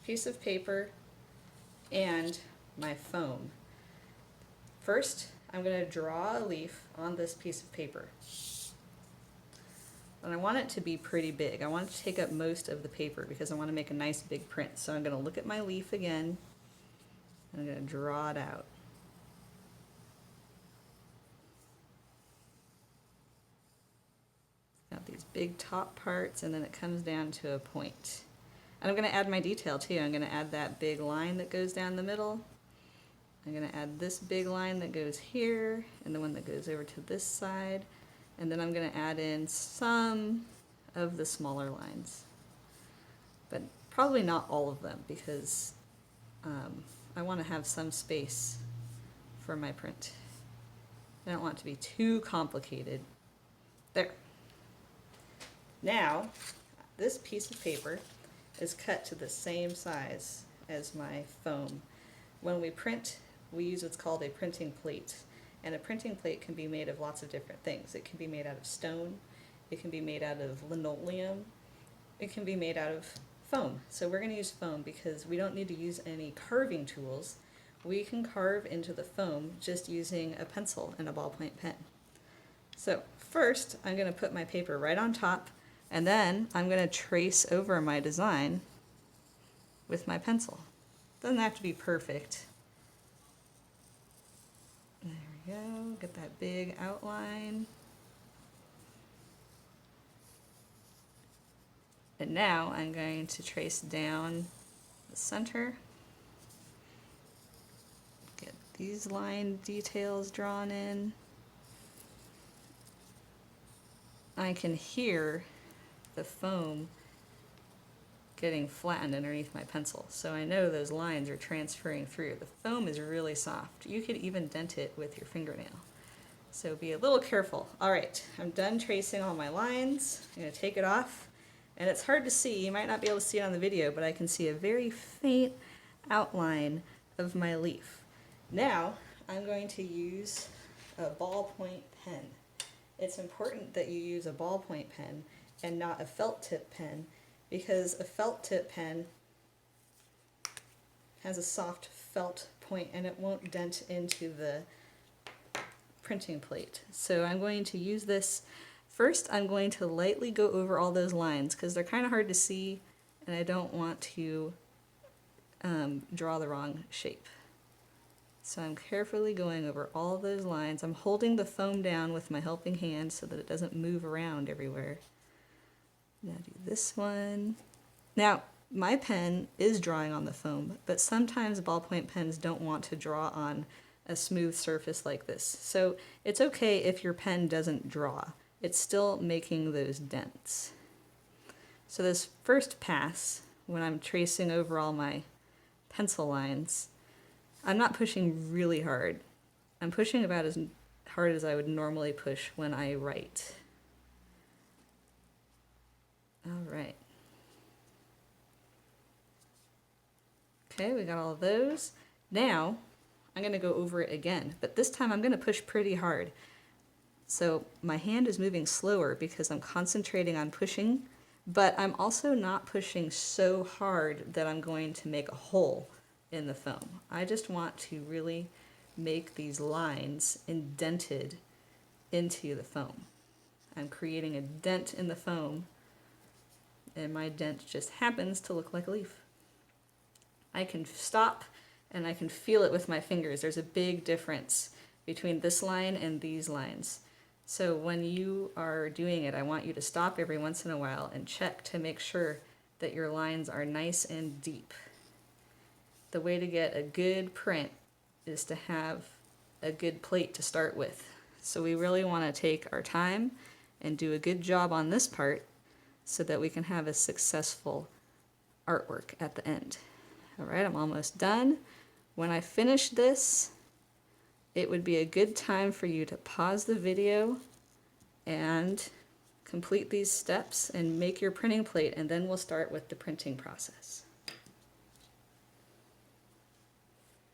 piece of paper and my foam. First, I'm going to draw a leaf on this piece of paper. And I want it to be pretty big. I want it to take up most of the paper because I want to make a nice big print. So I'm going to look at my leaf again, and I'm going to draw it out. Got these big top parts, and then it comes down to a point. And I'm going to add my detail too. I'm going to add that big line that goes down the middle. I'm going to add this big line that goes here, and the one that goes over to this side. And then I'm going to add in some of the smaller lines. But probably not all of them, because I want to have some space for my print. I don't want it to be too complicated. There. Now, this piece of paper is cut to the same size as my foam. When we print, we use what's called a printing plate. And a printing plate can be made of lots of different things. It can be made out of stone, it can be made out of linoleum, it can be made out of foam. So we're going to use foam because we don't need to use any carving tools. We can carve into the foam just using a pencil and a ballpoint pen. So first, I'm going to put my paper right on top, and then I'm going to trace over my design with my pencil. Doesn't have to be perfect. There we go, get that big outline. And now I'm going to trace down the center. Get these line details drawn in. I can hear the foam getting flattened underneath my pencil, so I know those lines are transferring through. The foam is really soft. You could even dent it with your fingernail. So be a little careful. All right, I'm done tracing all my lines. I'm going to take it off, and it's hard to see. You might not be able to see it on the video, but I can see a very faint outline of my leaf. Now I'm going to use a ballpoint pen. It's important that you use a ballpoint pen and not a felt tip pen, because a felt tip pen has a soft felt point and it won't dent into the printing plate. So I'm going to use this. First, I'm going to lightly go over all those lines because they're kind of hard to see and I don't want to draw the wrong shape. So I'm carefully going over all of those lines. I'm holding the foam down with my helping hand so that it doesn't move around everywhere. Now do this one. Now, my pen is drawing on the foam, but sometimes ballpoint pens don't want to draw on a smooth surface like this. So it's okay if your pen doesn't draw. It's still making those dents. So this first pass, when I'm tracing over all my pencil lines, I'm not pushing really hard. I'm pushing about as hard as I would normally push when I write. All right. Okay, we got all of those. Now, I'm going to go over it again, but this time I'm going to push pretty hard. So my hand is moving slower because I'm concentrating on pushing, but I'm also not pushing so hard that I'm going to make a hole in the foam. I just want to really make these lines indented into the foam. I'm creating a dent in the foam, and my dent just happens to look like a leaf. I can stop and I can feel it with my fingers. There's a big difference between this line and these lines. So when you are doing it, I want you to stop every once in a while and check to make sure that your lines are nice and deep. The way to get a good print is to have a good plate to start with. So we really want to take our time and do a good job on this part so that we can have a successful artwork at the end. All right, I'm almost done. When I finish this, it would be a good time for you to pause the video and complete these steps and make your printing plate, and then we'll start with the printing process.